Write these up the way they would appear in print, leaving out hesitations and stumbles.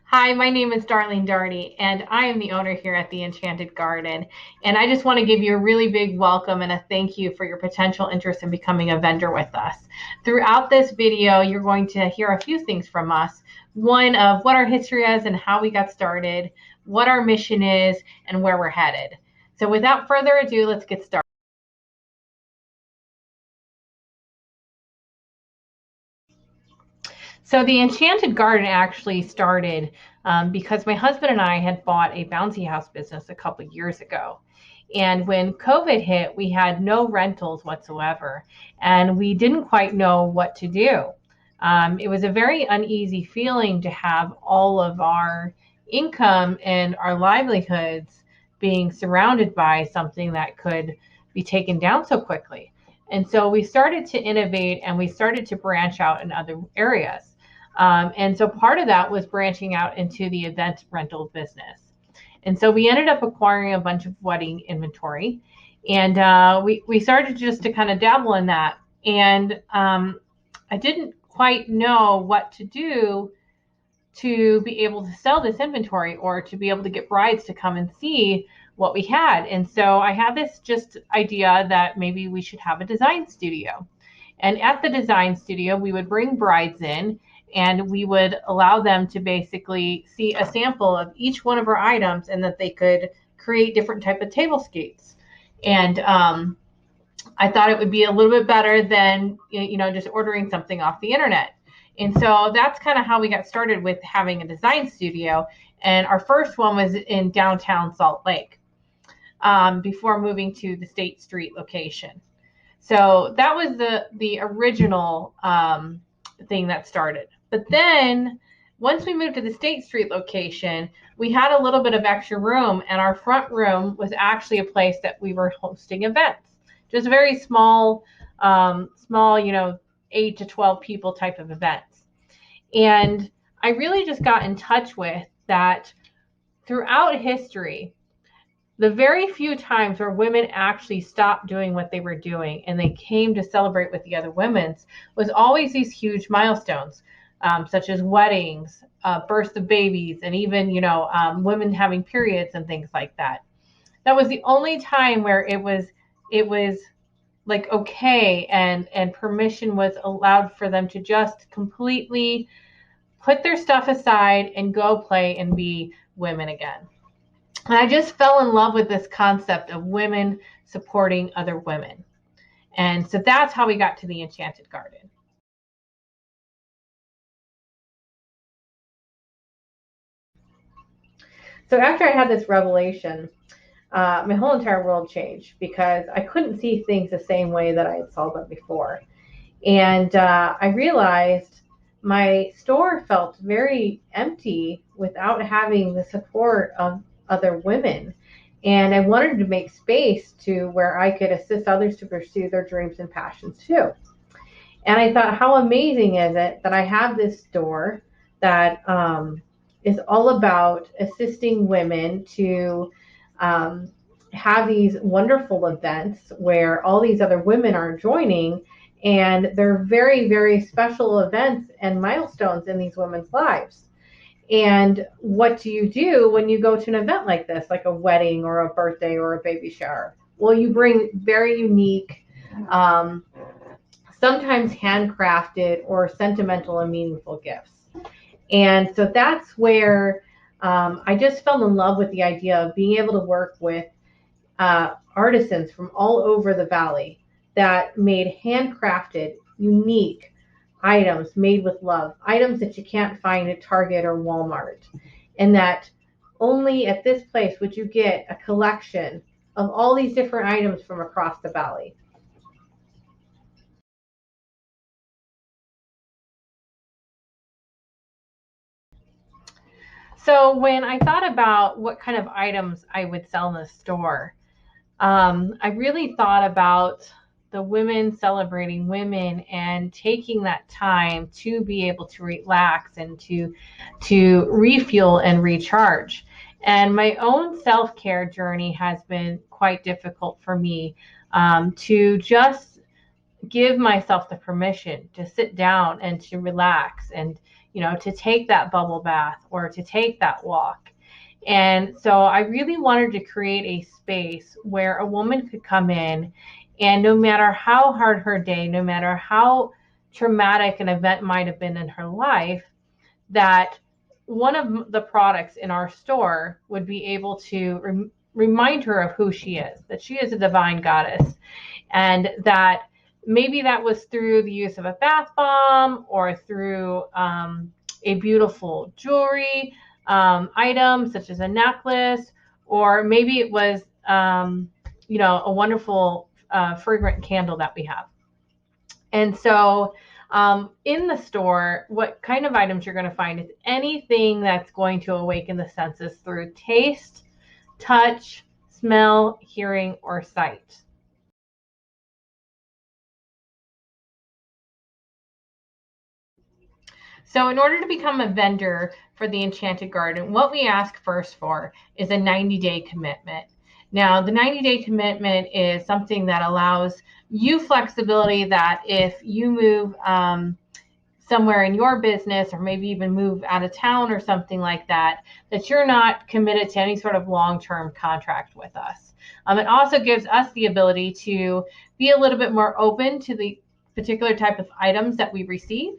Hi, my name is Darlene Darty, and I am the owner here at the Enchanted Garden. And I just want to give you a really big welcome and a thank you for your potential interest in becoming a vendor with us. Throughout this video, you're going to hear a few things from us. One of what our history is and how we got started, what our mission is, and where we're headed. So without further ado, let's get started. So the Enchanted Garden actually started because my husband and I had bought a bouncy house business a couple years ago. And when COVID hit, we had no rentals whatsoever, and we didn't quite know what to do. It was a very uneasy feeling to have all of our income and our livelihoods being surrounded by something that could be taken down so quickly. And so we started to innovate and we started to branch out in other areas. And so part of that was branching out into the event rental business. And so we ended up acquiring a bunch of wedding inventory. And we started just to kind of dabble in that. And I didn't quite know what to do to be able to sell this inventory or to be able to get brides to come and see what we had. And so I had this just idea that maybe we should have a design studio. And at the design studio, we would bring brides in and we would allow them to basically see a sample of each one of our items and that they could create different type of tablescapes. And I thought it would be a little bit better than just ordering something off the internet. And so that's kind of how we got started with having a design studio. And our first one was in downtown Salt Lake before moving to the State Street location. So that was the original thing that started. But then once we moved to the State Street location, we had a little bit of extra room, and our front room was actually a place that we were hosting events. Just very small, 8 to 12 people type of events. And I really just got in touch with that throughout history. The very few times where women actually stopped doing what they were doing and they came to celebrate with the other women's was always these huge milestones, such as weddings, births of babies, and even, women having periods and things like that. That was the only time where it was like okay and permission was allowed for them to just completely put their stuff aside and go play and be women again. And I just fell in love with this concept of women supporting other women. And so that's how we got to the Enchanted Garden. So after I had this revelation, my whole entire world changed because I couldn't see things the same way that I had saw them before. And I realized my store felt very empty without having the support of other women. And I wanted to make space to where I could assist others to pursue their dreams and passions too. And I thought, how amazing is it that I have this store that is all about assisting women to have these wonderful events where all these other women are joining, and they're very, very special events and milestones in these women's lives. And what do you do when you go to an event like this, like a wedding or a birthday or a baby shower? Well, you bring very unique, sometimes handcrafted or sentimental and meaningful gifts. And so that's where I just fell in love with the idea of being able to work with artisans from all over the valley that made handcrafted, unique items made with love, items that you can't find at Target or Walmart, and that only at this place would you get a collection of all these different items from across the valley. So when I thought about what kind of items I would sell in the store, I really thought about the women celebrating women and taking that time to be able to relax and to refuel and recharge. And my own self-care journey has been quite difficult for me to just give myself the permission to sit down and to relax and, to take that bubble bath or to take that walk. And so I really wanted to create a space where a woman could come in, and no matter how hard her day, no matter how traumatic an event might have been in her life, that one of the products in our store would be able to remind her of who she is, that she is a divine goddess, and that maybe that was through the use of a bath bomb or through a beautiful jewelry item such as a necklace, or maybe it was a wonderful fragrant candle that we have. And so in the store, what kind of items you're going to find is anything that's going to awaken the senses through taste, touch, smell, hearing, or sight. So in order to become a vendor for the Enchanted Garden, what we ask first for is a 90-day commitment. Now, the 90-day commitment is something that allows you flexibility, that if you move somewhere in your business, or maybe even move out of town or something like that, that you're not committed to any sort of long-term contract with us. It also gives us the ability to be a little bit more open to the particular type of items that we receive.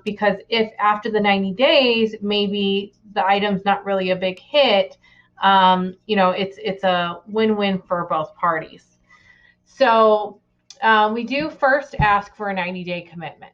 Because if after the 90 days, maybe the item's not really a big hit, it's a win-win for both parties. So we do first ask for a 90-day commitment.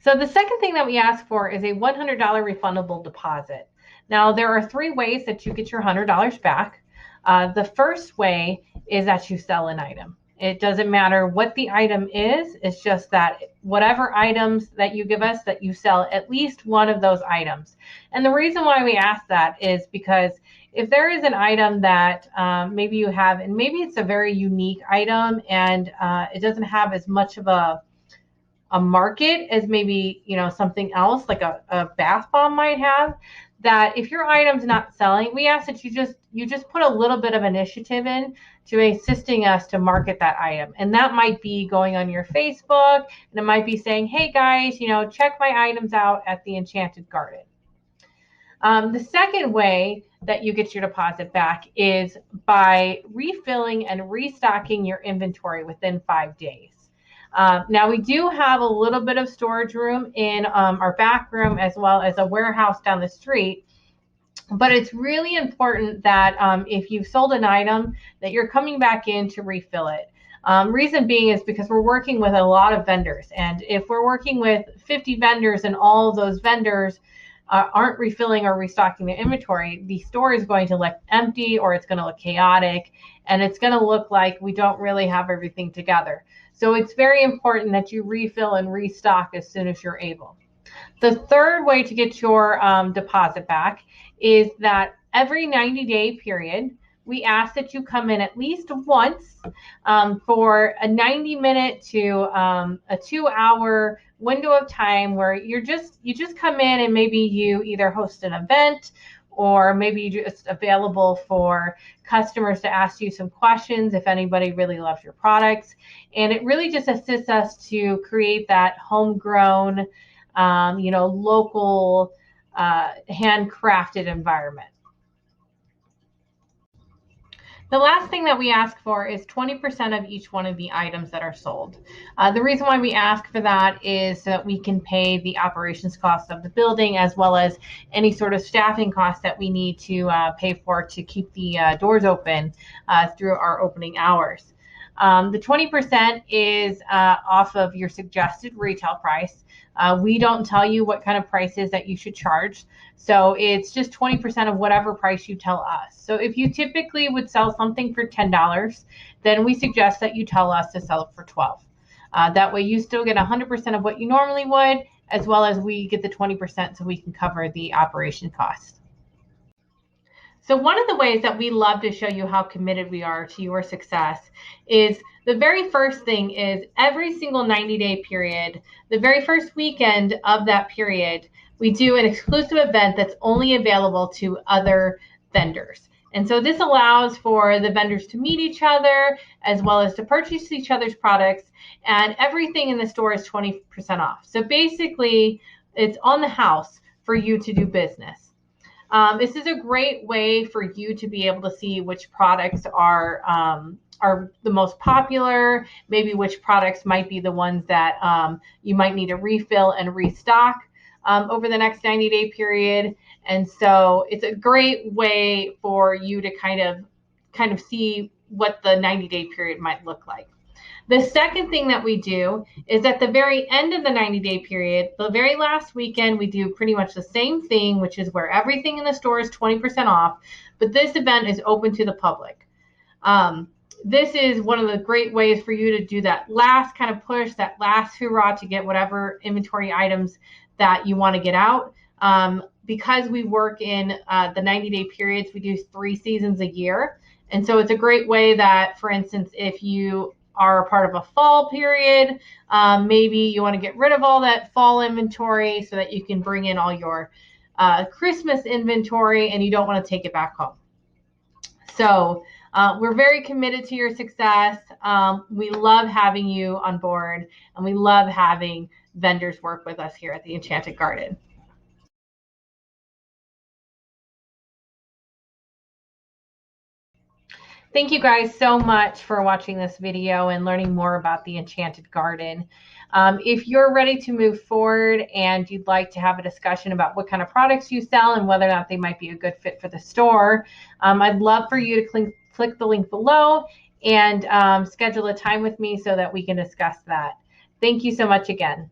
So the second thing that we ask for is a $100 refundable deposit. Now, there are 3 ways that you get your $100 back. The first way is that you sell an item. It doesn't matter what the item is. It's just that whatever items that you give us, that you sell at least one of those items. And the reason why we ask that is because if there is an item that maybe you have, and maybe it's a very unique item and it doesn't have as much of a market as maybe, something else like a bath bomb might have, that if your item's not selling, we ask that you just put a little bit of initiative in to assisting us to market that item. And that might be going on your Facebook, and it might be saying, hey guys, check my items out at the Enchanted Garden. The second way that you get your deposit back is by refilling and restocking your inventory within 5 days. Now, we do have a little bit of storage room in our back room, as well as a warehouse down the street. But it's really important that if you've sold an item, that you're coming back in to refill it. Reason being is because we're working with a lot of vendors. And if we're working with 50 vendors and all of those vendors aren't refilling or restocking their inventory, the store is going to look empty, or it's going to look chaotic, and it's going to look like we don't really have everything together. So it's very important that you refill and restock as soon as you're able. The third way to get your deposit back is that every 90-day period, we ask that you come in at least once for a 90-minute to a 2-hour window of time where you just come in, and maybe you either host an event, or maybe you're just available for customers to ask you some questions if anybody really loves your products. And it really just assists us to create that homegrown, local, handcrafted environment. The last thing that we ask for is 20% of each one of the items that are sold. The reason why we ask for that is so that we can pay the operations cost of the building, as well as any sort of staffing costs that we need to pay for to keep the doors open through our opening hours. The 20% is off of your suggested retail price. We don't tell you what kind of prices that you should charge. So it's just 20% of whatever price you tell us. So if you typically would sell something for $10, then we suggest that you tell us to sell it for $12. That way you still get 100% of what you normally would, as well as we get the 20% so we can cover the operation costs. So one of the ways that we love to show you how committed we are to your success is the very first thing is every single 90-day period, the very first weekend of that period, we do an exclusive event that's only available to other vendors. And so this allows for the vendors to meet each other as well as to purchase each other's products, and everything in the store is 20% off. So basically, it's on the house for you to do business. This is a great way for you to be able to see which products are the most popular, maybe which products might be the ones that you might need to refill and restock over the next 90-day period. And so it's a great way for you to kind of see what the 90-day period might look like. The second thing that we do is at the very end of the 90-day period, the very last weekend, we do pretty much the same thing, which is where everything in the store is 20% off, but this event is open to the public. This is one of the great ways for you to do that last kind of push, that last hoorah to get whatever inventory items that you want to get out. Because we work in the 90-day periods, we do 3 seasons a year. And so it's a great way that, for instance, if you are a part of a fall period, maybe you want to get rid of all that fall inventory so that you can bring in all your Christmas inventory and you don't want to take it back home. So we're very committed to your success. We love having you on board, and we love having vendors work with us here at the Enchanted Garden. Thank you guys so much for watching this video and learning more about the Enchanted Garden. If you're ready to move forward and you'd like to have a discussion about what kind of products you sell and whether or not they might be a good fit for the store, I'd love for you to click the link below and schedule a time with me so that we can discuss that. Thank you so much again.